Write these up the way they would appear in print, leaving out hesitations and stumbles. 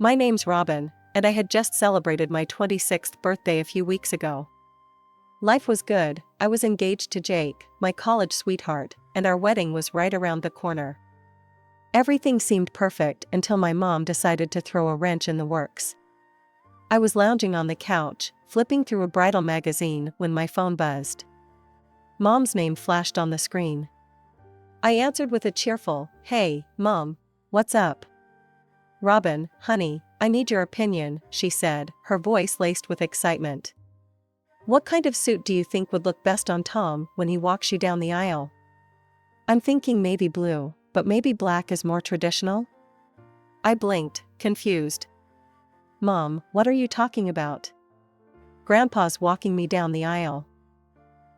My name's Robin, and I had just celebrated my 26th birthday a few weeks ago. Life was good. I was engaged to Jake, my college sweetheart, and our wedding was right around the corner. Everything seemed perfect until my mom decided to throw a wrench in the works. I was lounging on the couch, flipping through a bridal magazine when my phone buzzed. Mom's name flashed on the screen. I answered with a cheerful, "Hey, Mom, what's up?" "Robin, honey, I need your opinion," she said, her voice laced with excitement. "What kind of suit do you think would look best on Tom when he walks you down the aisle?" "I'm thinking maybe blue, but maybe black is more traditional?" I blinked, confused. "Mom, what are you talking about?" "Grandpa's walking me down the aisle."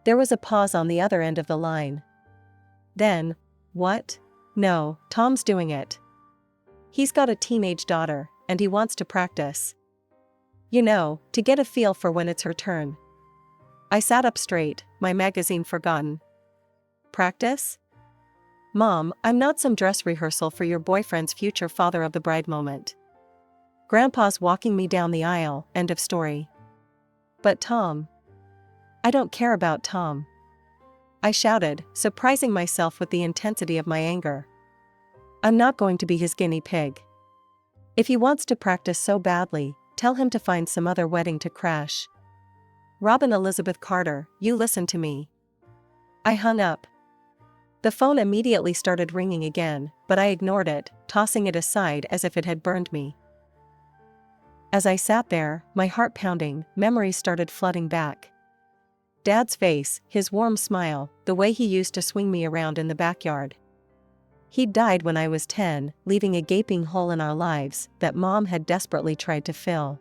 There was a pause on the other end of the line. Then, "What?" "No, Tom's doing it. He's got a teenage daughter, and he wants to practice. You know, to get a feel for when it's her turn." I sat up straight, my magazine forgotten. "Practice?" "Mom, I'm not some dress rehearsal for your boyfriend's future father of the bride moment. Grandpa's walking me down the aisle, end of story." "But Tom." "I don't care about Tom," I shouted, surprising myself with the intensity of my anger. "I'm not going to be his guinea pig. If he wants to practice so badly, tell him to find some other wedding to crash." "Robin Elizabeth Carter, you listen to me." I hung up. The phone immediately started ringing again, but I ignored it, tossing it aside as if it had burned me. As I sat there, my heart pounding, memories started flooding back. Dad's face, his warm smile, the way he used to swing me around in the backyard. He'd died when I was 10, leaving a gaping hole in our lives that Mom had desperately tried to fill.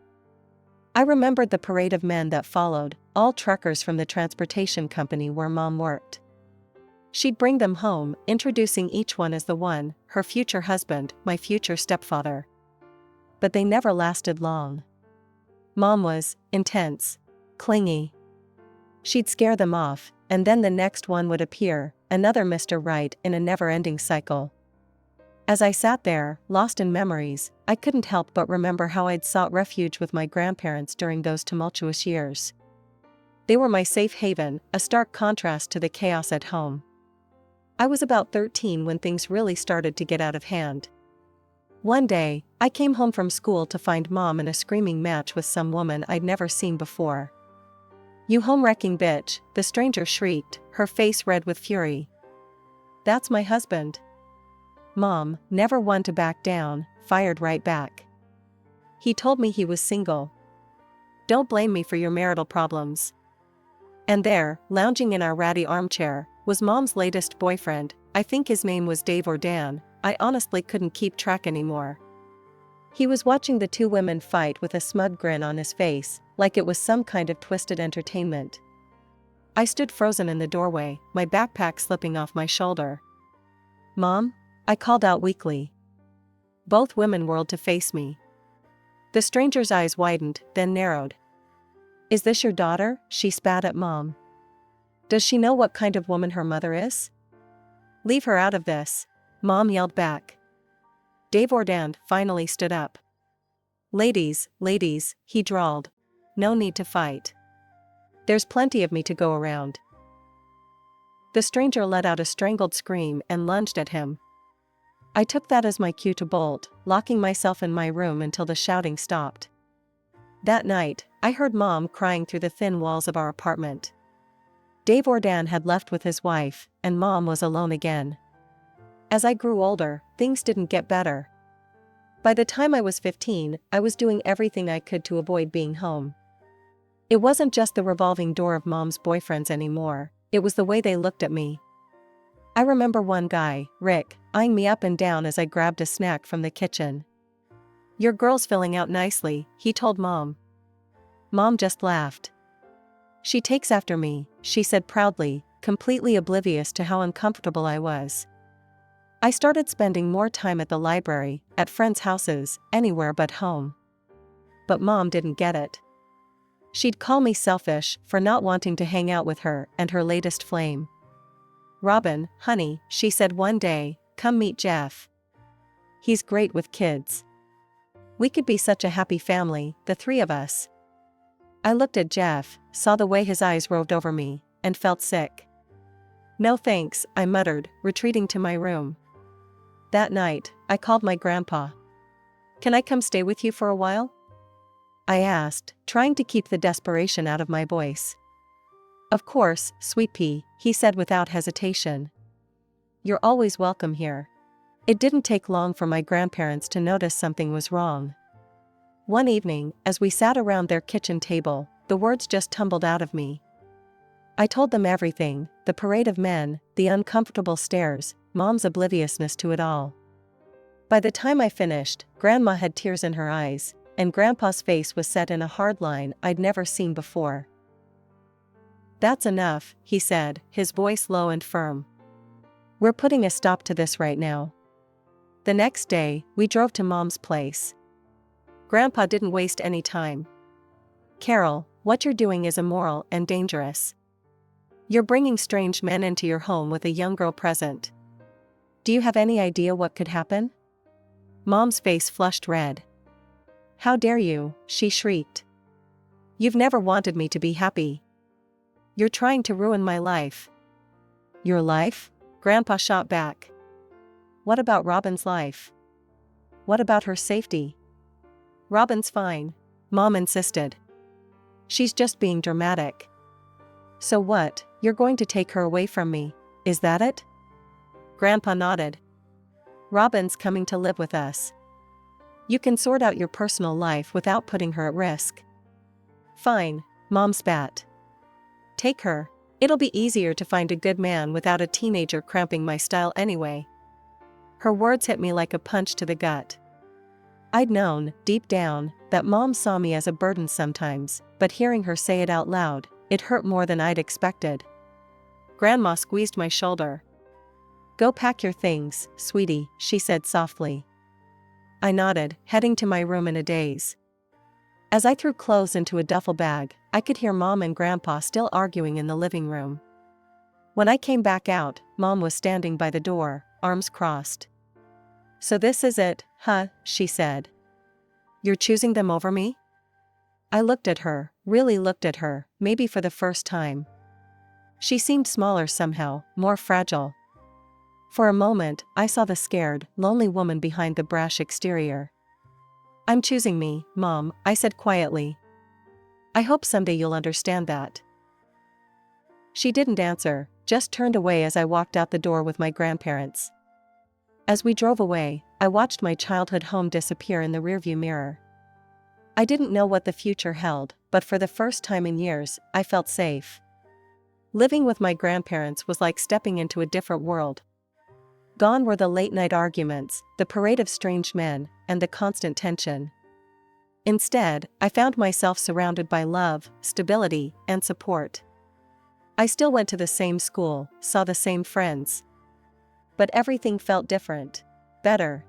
I remembered the parade of men that followed, all truckers from the transportation company where Mom worked. She'd bring them home, introducing each one as the one, her future husband, my future stepfather. But they never lasted long. Mom was intense, clingy. She'd scare them off, and then the next one would appear, another Mr. Right in a never-ending cycle. As I sat there, lost in memories, I couldn't help but remember how I'd sought refuge with my grandparents during those tumultuous years. They were my safe haven, a stark contrast to the chaos at home. I was about 13 when things really started to get out of hand. One day, I came home from school to find Mom in a screaming match with some woman I'd never seen before. "You home-wrecking bitch," the stranger shrieked, her face red with fury. "That's my husband." Mom, never one to back down, fired right back. "He told me he was single. Don't blame me for your marital problems." And there, lounging in our ratty armchair, was Mom's latest boyfriend. I think his name was Dave or Dan, I honestly couldn't keep track anymore. He was watching the two women fight with a smug grin on his face, like it was some kind of twisted entertainment. I stood frozen in the doorway, my backpack slipping off my shoulder. "Mom?" I called out weakly. Both women whirled to face me. The stranger's eyes widened, then narrowed. "Is this your daughter?" she spat at Mom. "Does she know what kind of woman her mother is?" "Leave her out of this," Mom yelled back. Dave Ordand finally stood up. Ladies, he drawled. "No need to fight. There's plenty of me to go around." The stranger let out a strangled scream and lunged at him. I took that as my cue to bolt, locking myself in my room until the shouting stopped. That night, I heard Mom crying through the thin walls of our apartment. Dave Ordand had left with his wife, and Mom was alone again. As I grew older, things didn't get better. By the time I was 15, I was doing everything I could to avoid being home. It wasn't just the revolving door of Mom's boyfriends anymore, it was the way they looked at me. I remember one guy, Rick, eyeing me up and down as I grabbed a snack from the kitchen. "Your girl's filling out nicely," he told Mom. Mom just laughed. "She takes after me," she said proudly, completely oblivious to how uncomfortable I was. I started spending more time at the library, at friends' houses, anywhere but home. But Mom didn't get it. She'd call me selfish for not wanting to hang out with her and her latest flame. "Robin, honey," she said one day, "come meet Jeff. He's great with kids." We could be such a happy family, the three of us. I looked at Jeff, saw the way his eyes roved over me, and felt sick. No thanks, I muttered, retreating to my room. That night, I called my grandpa. Can I come stay with you for a while? I asked, trying to keep the desperation out of my voice. Of course, sweet pea, he said without hesitation. You're always welcome here. It didn't take long for my grandparents to notice something was wrong. One evening, as we sat around their kitchen table, the words just tumbled out of me. I told them everything, the parade of men, the uncomfortable stares, Mom's obliviousness to it all. By the time I finished, Grandma had tears in her eyes, and Grandpa's face was set in a hard line I'd never seen before. That's enough, he said, his voice low and firm. We're putting a stop to this right now. The next day, we drove to Mom's place. Grandpa didn't waste any time. Carol, what you're doing is immoral and dangerous. You're bringing strange men into your home with a young girl present. Do you have any idea what could happen? Mom's face flushed red. How dare you, she shrieked. You've never wanted me to be happy. You're trying to ruin my life. Your life? Grandpa shot back. What about Robin's life? What about her safety? Robin's fine, Mom insisted. She's just being dramatic. So what, you're going to take her away from me, is that it? Grandpa nodded. Robin's coming to live with us. You can sort out your personal life without putting her at risk. Fine, Mom spat. Take her. It'll be easier to find a good man without a teenager cramping my style anyway. Her words hit me like a punch to the gut. I'd known, deep down, that Mom saw me as a burden sometimes, but hearing her say it out loud, it hurt more than I'd expected. Grandma squeezed my shoulder. Go pack your things, sweetie, she said softly. I nodded, heading to my room in a daze. As I threw clothes into a duffel bag, I could hear Mom and Grandpa still arguing in the living room. When I came back out, Mom was standing by the door, arms crossed. So this is it, huh, she said. You're choosing them over me? I looked at her, really looked at her, maybe for the first time. She seemed smaller somehow, more fragile. For a moment, I saw the scared, lonely woman behind the brash exterior. I'm choosing me, Mom, I said quietly. I hope someday you'll understand that. She didn't answer, just turned away as I walked out the door with my grandparents. As we drove away, I watched my childhood home disappear in the rearview mirror. I didn't know what the future held, but for the first time in years, I felt safe. Living with my grandparents was like stepping into a different world. Gone were the late-night arguments, the parade of strange men, and the constant tension. Instead, I found myself surrounded by love, stability, and support. I still went to the same school, saw the same friends. But everything felt different. Better.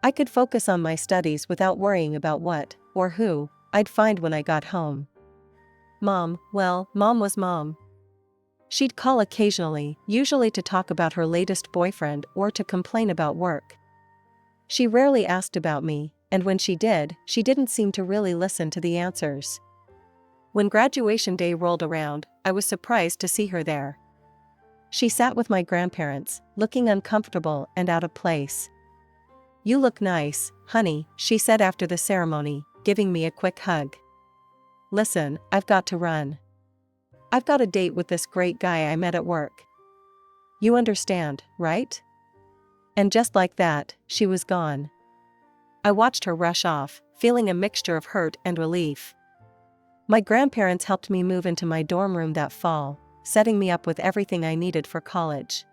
I could focus on my studies without worrying about what, or who, I'd find when I got home. Mom was Mom. She'd call occasionally, usually to talk about her latest boyfriend or to complain about work. She rarely asked about me, and when she did, she didn't seem to really listen to the answers. When graduation day rolled around, I was surprised to see her there. She sat with my grandparents, looking uncomfortable and out of place. You look nice, honey, she said after the ceremony, giving me a quick hug. Listen, I've got to run. I've got a date with this great guy I met at work. You understand, right? And just like that, she was gone. I watched her rush off, feeling a mixture of hurt and relief. My grandparents helped me move into my dorm room that fall, setting me up with everything I needed for college.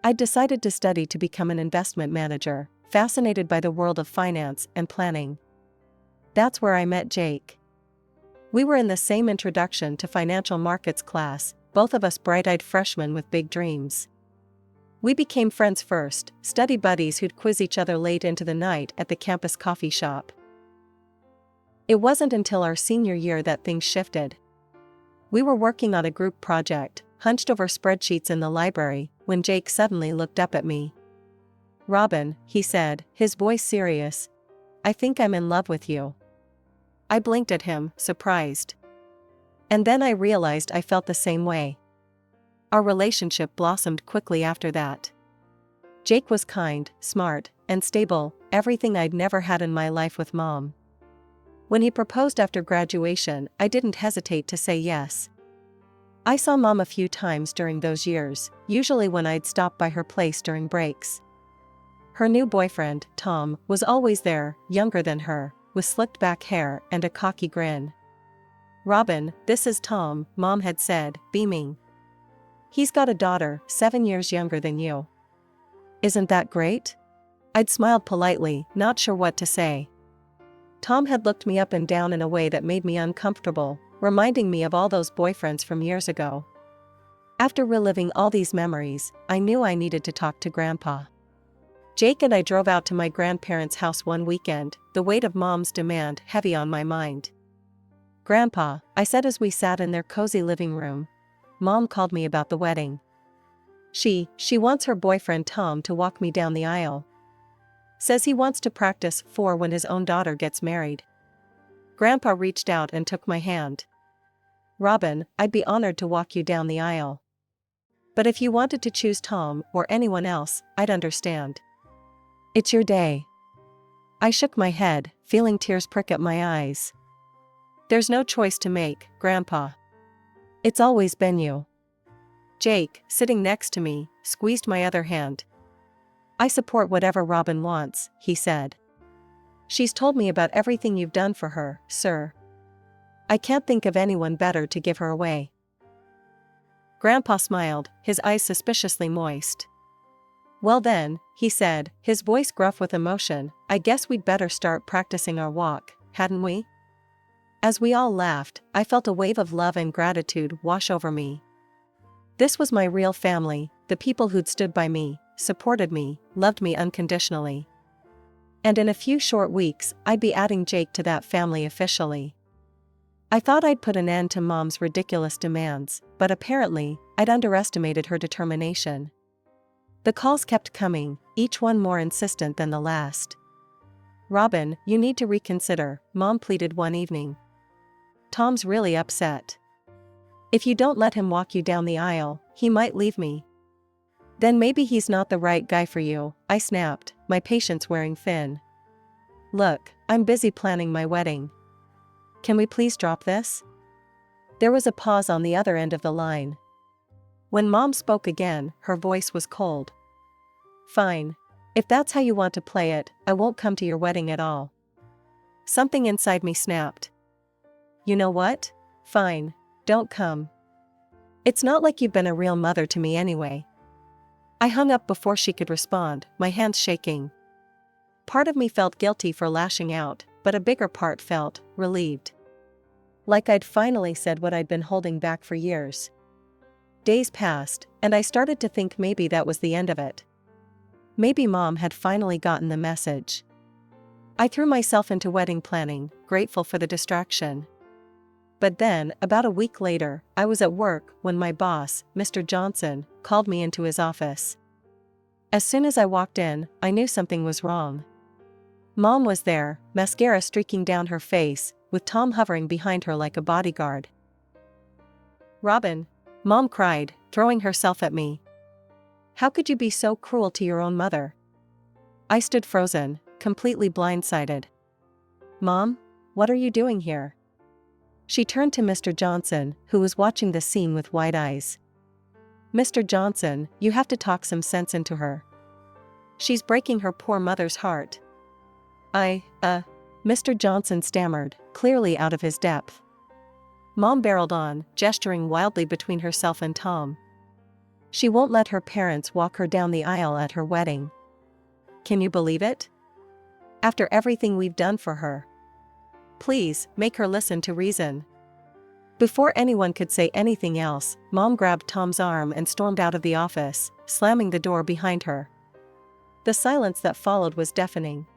I'd decided to study to become an investment manager, fascinated by the world of finance and planning. That's where I met Jake. We were in the same introduction to financial markets class, both of us bright-eyed freshmen with big dreams. We became friends first, study buddies who'd quiz each other late into the night at the campus coffee shop. It wasn't until our senior year that things shifted. We were working on a group project, hunched over spreadsheets in the library, when Jake suddenly looked up at me. Robin, he said, his voice serious. I think I'm in love with you." I blinked at him, surprised. And then I realized I felt the same way. Our relationship blossomed quickly after that. Jake was kind, smart, and stable, everything I'd never had in my life with Mom. When he proposed after graduation, I didn't hesitate to say yes. I saw Mom a few times during those years, usually when I'd stop by her place during breaks. Her new boyfriend, Tom, was always there, younger than her, with slicked back hair and a cocky grin. "Robin, this is Tom," Mom had said, beaming. "He's got a daughter, 7 years younger than you. Isn't that great?" I'd smiled politely, not sure what to say. Tom had looked me up and down in a way that made me uncomfortable, reminding me of all those boyfriends from years ago. After reliving all these memories, I knew I needed to talk to Grandpa. Jake and I drove out to my grandparents' house one weekend, the weight of Mom's demand heavy on my mind. "Grandpa," I said as we sat in their cozy living room, "Mom called me about the wedding. She wants her boyfriend Tom to walk me down the aisle. Says he wants to practice for when his own daughter gets married." Grandpa reached out and took my hand. "Robin, I'd be honored to walk you down the aisle. But if you wanted to choose Tom or anyone else, I'd understand. It's your day." I shook my head, feeling tears prick at my eyes. "There's no choice to make, Grandpa. It's always been you." Jake, sitting next to me, squeezed my other hand. "I support whatever Robin wants," he said. "She's told me about everything you've done for her, sir. I can't think of anyone better to give her away." Grandpa smiled, his eyes suspiciously moist. "Well then," he said, his voice gruff with emotion, "I guess we'd better start practicing our walk, hadn't we?" As we all laughed, I felt a wave of love and gratitude wash over me. This was my real family, the people who'd stood by me, supported me, loved me unconditionally. And in a few short weeks, I'd be adding Jake to that family officially. I thought I'd put an end to Mom's ridiculous demands, but apparently, I'd underestimated her determination. The calls kept coming, each one more insistent than the last. "Robin, you need to reconsider," Mom pleaded one evening. "Tom's really upset. If you don't let him walk you down the aisle, he might leave me." "Then maybe he's not the right guy for you," I snapped, my patience wearing thin. "Look, I'm busy planning my wedding. Can we please drop this?" There was a pause on the other end of the line. When Mom spoke again, her voice was cold. "Fine. If that's how you want to play it, I won't come to your wedding at all." Something inside me snapped. "You know what? Fine. Don't come. It's not like you've been a real mother to me anyway." I hung up before she could respond, my hands shaking. Part of me felt guilty for lashing out, but a bigger part felt relieved. Like I'd finally said what I'd been holding back for years. Days passed, and I started to think maybe that was the end of it. Maybe Mom had finally gotten the message. I threw myself into wedding planning, grateful for the distraction. But then, about a week later, I was at work when my boss, Mr. Johnson, called me into his office. As soon as I walked in, I knew something was wrong. Mom was there, mascara streaking down her face, with Tom hovering behind her like a bodyguard. "Robin," Mom cried, throwing herself at me. "How could you be so cruel to your own mother?" I stood frozen, completely blindsided. "Mom, what are you doing here?" She turned to Mr. Johnson, who was watching the scene with wide eyes. "Mr. Johnson, you have to talk some sense into her. She's breaking her poor mother's heart." Mr. Johnson stammered, clearly out of his depth. Mom barreled on, gesturing wildly between herself and Tom. "She won't let her parents walk her down the aisle at her wedding. Can you believe it? After everything we've done for her. Please, make her listen to reason." Before anyone could say anything else, Mom grabbed Tom's arm and stormed out of the office, slamming the door behind her. The silence that followed was deafening.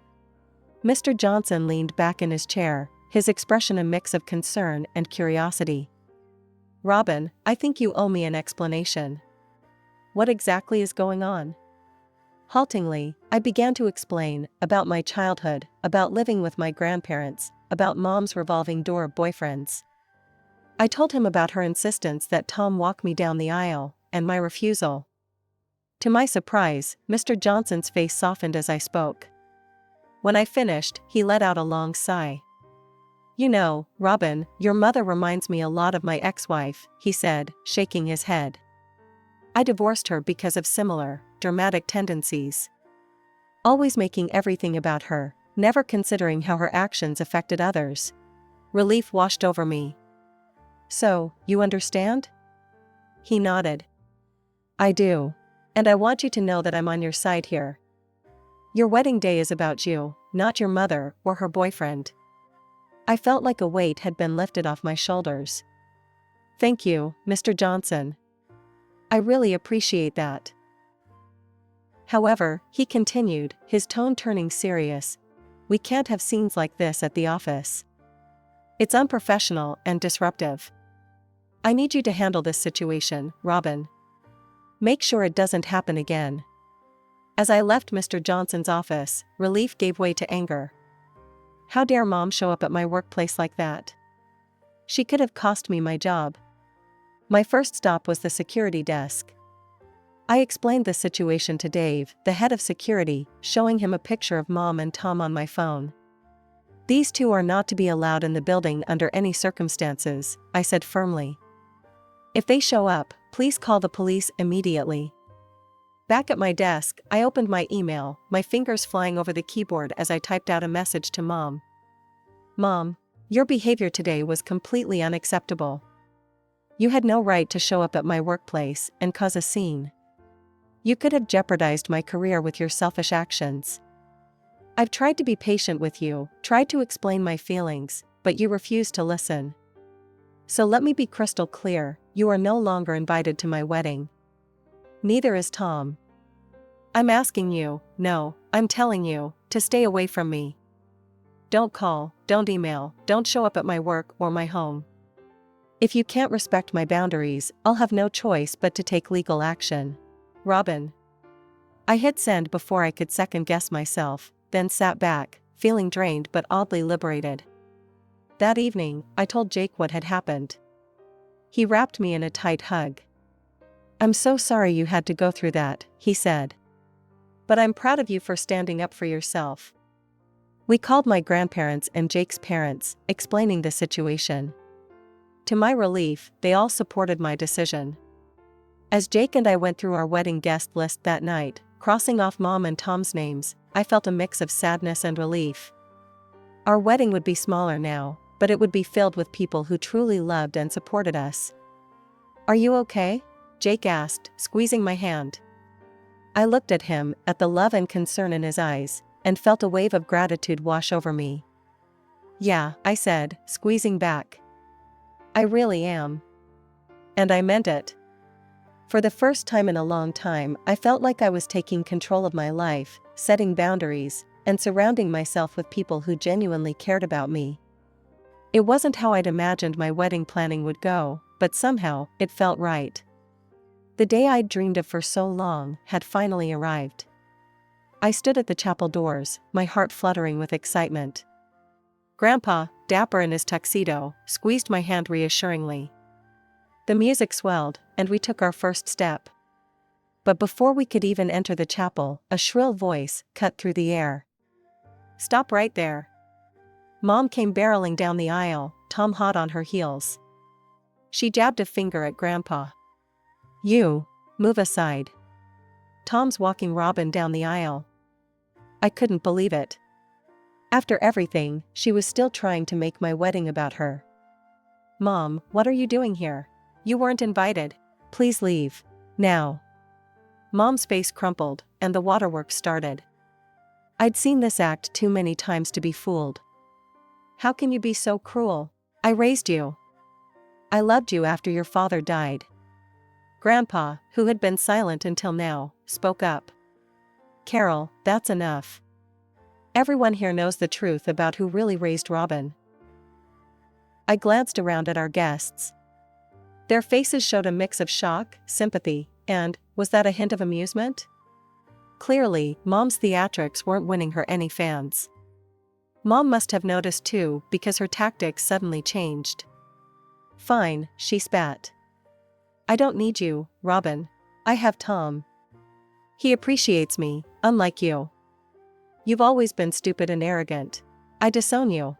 Mr. Johnson leaned back in his chair, his expression a mix of concern and curiosity. "Robin, I think you owe me an explanation. What exactly is going on?" Haltingly, I began to explain about my childhood, about living with my grandparents, about Mom's revolving door of boyfriends. I told him about her insistence that Tom walk me down the aisle, and my refusal. To my surprise, Mr. Johnson's face softened as I spoke. When I finished, he let out a long sigh. "You know, Robin, your mother reminds me a lot of my ex-wife," he said, shaking his head. "I divorced her because of similar, dramatic tendencies. Always making everything about her, never considering how her actions affected others." Relief washed over me. "So, you understand?" He nodded. "I do. And I want you to know that I'm on your side here. Your wedding day is about you, not your mother or her boyfriend." I felt like a weight had been lifted off my shoulders. "Thank you, Mr. Johnson. I really appreciate that." However, he continued, his tone turning serious, "We can't have scenes like this at the office. It's unprofessional and disruptive. I need you to handle this situation, Robin. Make sure it doesn't happen again." As I left Mr. Johnson's office, relief gave way to anger. How dare Mom show up at my workplace like that? She could have cost me my job. My first stop was the security desk. I explained the situation to Dave, the head of security, showing him a picture of Mom and Tom on my phone. "These two are not to be allowed in the building under any circumstances," I said firmly. "If they show up, please call the police immediately." Back at my desk, I opened my email, my fingers flying over the keyboard as I typed out a message to Mom. "Mom, your behavior today was completely unacceptable. You had no right to show up at my workplace and cause a scene. You could have jeopardized my career with your selfish actions. I've tried to be patient with you, tried to explain my feelings, but you refused to listen. So let me be crystal clear, you are no longer invited to my wedding. Neither is Tom. I'm asking you, no, I'm telling you, to stay away from me. Don't call, don't email, don't show up at my work or my home. If you can't respect my boundaries, I'll have no choice but to take legal action. Robin." I hit send before I could second guess myself, then sat back, feeling drained but oddly liberated. That evening, I told Jake what had happened. He wrapped me in a tight hug. "I'm so sorry you had to go through that," he said. "But I'm proud of you for standing up for yourself." We called my grandparents and Jake's parents, explaining the situation. To my relief, they all supported my decision. As Jake and I went through our wedding guest list that night, crossing off Mom and Tom's names, I felt a mix of sadness and relief. Our wedding would be smaller now, but it would be filled with people who truly loved and supported us. "Are you okay?" Jake asked, squeezing my hand. I looked at him, at the love and concern in his eyes, and felt a wave of gratitude wash over me. "Yeah," I said, squeezing back. "I really am. And I meant it." For the first time in a long time, I felt like I was taking control of my life, setting boundaries, and surrounding myself with people who genuinely cared about me. It wasn't how I'd imagined my wedding planning would go, but somehow, it felt right. The day I'd dreamed of for so long had finally arrived. I stood at the chapel doors, my heart fluttering with excitement. Grandpa, dapper in his tuxedo, squeezed my hand reassuringly. The music swelled, and we took our first step. But before we could even enter the chapel, a shrill voice cut through the air. "Stop right there." Mom came barreling down the aisle, Tom hot on her heels. She jabbed a finger at Grandpa. "You, move aside. Tom's walking Robin down the aisle." I couldn't believe it. After everything, she was still trying to make my wedding about her. "Mom, what are you doing here? You weren't invited. Please leave. Now." Mom's face crumpled, and the waterworks started. I'd seen this act too many times to be fooled. "How can you be so cruel? I raised you. I loved you after your father died." Grandpa, who had been silent until now, spoke up. "Carol, that's enough. Everyone here knows the truth about who really raised Robin." I glanced around at our guests. Their faces showed a mix of shock, sympathy, and, was that a hint of amusement? Clearly, Mom's theatrics weren't winning her any fans. Mom must have noticed too, because her tactics suddenly changed. "Fine," she spat. "I don't need you, Robin. I have Tom. He appreciates me, unlike you. You've always been stupid and arrogant. I disown you."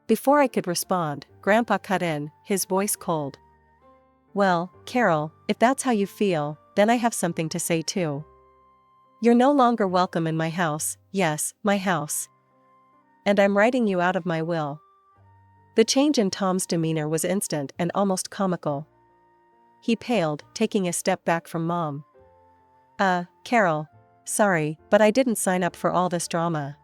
Before I could respond, Grandpa cut in, his voice cold. "Well, Carol, if that's how you feel, then I have something to say too. You're no longer welcome in my house, yes, my house. And I'm writing you out of my will." The change in Tom's demeanor was instant and almost comical. He paled, taking a step back from Mom. Carol. Sorry, but I didn't sign up for all this drama.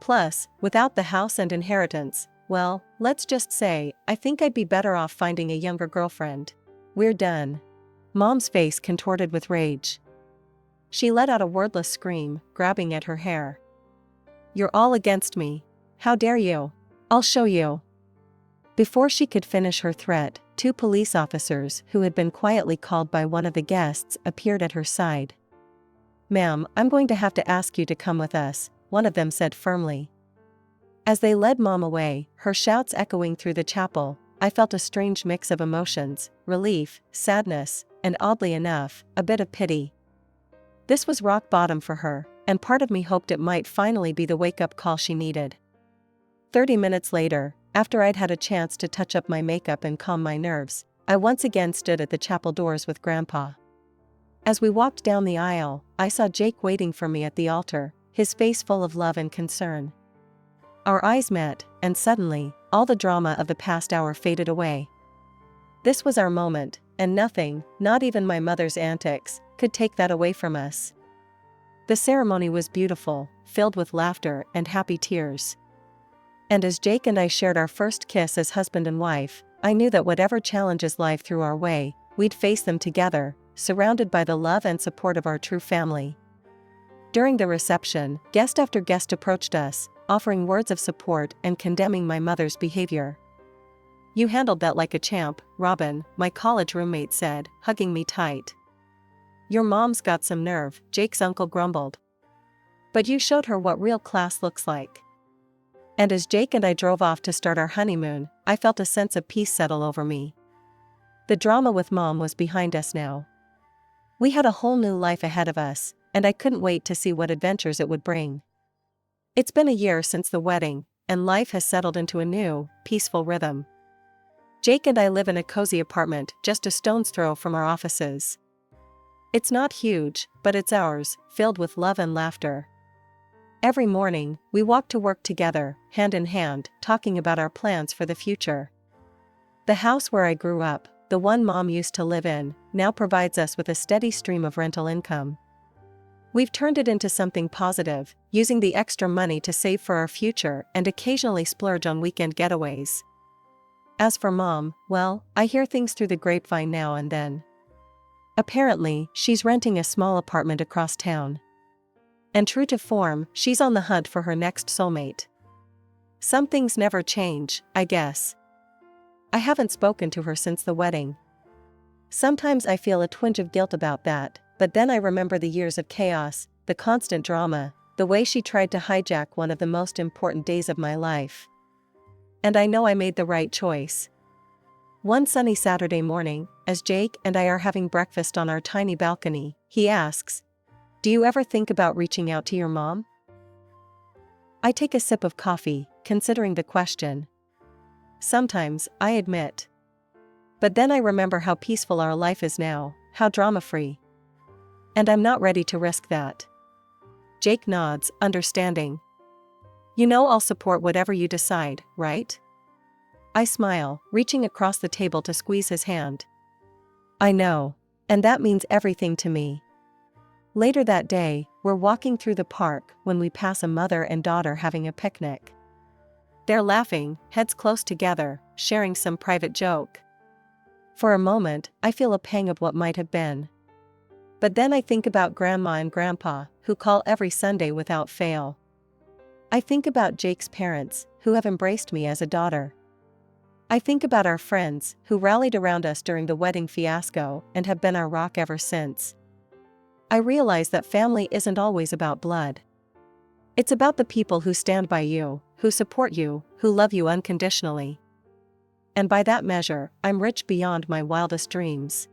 Plus, without the house and inheritance, well, let's just say, I think I'd be better off finding a younger girlfriend. We're done." Mom's face contorted with rage. She let out a wordless scream, grabbing at her hair. "You're all against me. How dare you? I'll show you." Before she could finish her threat, 2 police officers who had been quietly called by one of the guests appeared at her side. "Ma'am, I'm going to have to ask you to come with us," one of them said firmly. As they led Mom away, her shouts echoing through the chapel, I felt a strange mix of emotions, relief, sadness, and oddly enough, a bit of pity. This was rock bottom for her, and part of me hoped it might finally be the wake-up call she needed. 30 minutes later, after I'd had a chance to touch up my makeup and calm my nerves, I once again stood at the chapel doors with Grandpa. As we walked down the aisle, I saw Jake waiting for me at the altar, his face full of love and concern. Our eyes met, and suddenly, all the drama of the past hour faded away. This was our moment, and nothing, not even my mother's antics, could take that away from us. The ceremony was beautiful, filled with laughter and happy tears. And as Jake and I shared our first kiss as husband and wife, I knew that whatever challenges life threw our way, we'd face them together, surrounded by the love and support of our true family. During the reception, guest after guest approached us, offering words of support and condemning my mother's behavior. "You handled that like a champ, Robin," my college roommate said, hugging me tight. "Your mom's got some nerve," Jake's uncle grumbled. "But you showed her what real class looks like." And as Jake and I drove off to start our honeymoon, I felt a sense of peace settle over me. The drama with Mom was behind us now. We had a whole new life ahead of us, and I couldn't wait to see what adventures it would bring. It's been a year since the wedding, and life has settled into a new, peaceful rhythm. Jake and I live in a cozy apartment just a stone's throw from our offices. It's not huge, but it's ours, filled with love and laughter. Every morning, we walk to work together, hand in hand, talking about our plans for the future. The house where I grew up, the one Mom used to live in, now provides us with a steady stream of rental income. We've turned it into something positive, using the extra money to save for our future and occasionally splurge on weekend getaways. As for Mom, well, I hear things through the grapevine now and then. Apparently, she's renting a small apartment across town. And true to form, she's on the hunt for her next soulmate. Some things never change, I guess. I haven't spoken to her since the wedding. Sometimes I feel a twinge of guilt about that, but then I remember the years of chaos, the constant drama, the way she tried to hijack one of the most important days of my life. And I know I made the right choice. One sunny Saturday morning, as Jake and I are having breakfast on our tiny balcony, he asks, "Do you ever think about reaching out to your mom?" I take a sip of coffee, considering the question. Sometimes, I admit. But then I remember how peaceful our life is now, how drama-free. And I'm not ready to risk that. Jake nods, understanding. "You know I'll support whatever you decide, right?" I smile, reaching across the table to squeeze his hand. "I know. And that means everything to me." Later that day, we're walking through the park when we pass a mother and daughter having a picnic. They're laughing, heads close together, sharing some private joke. For a moment, I feel a pang of what might have been. But then I think about Grandma and Grandpa, who call every Sunday without fail. I think about Jake's parents, who have embraced me as a daughter. I think about our friends, who rallied around us during the wedding fiasco and have been our rock ever since. I realize that family isn't always about blood. It's about the people who stand by you, who support you, who love you unconditionally. And by that measure, I'm rich beyond my wildest dreams.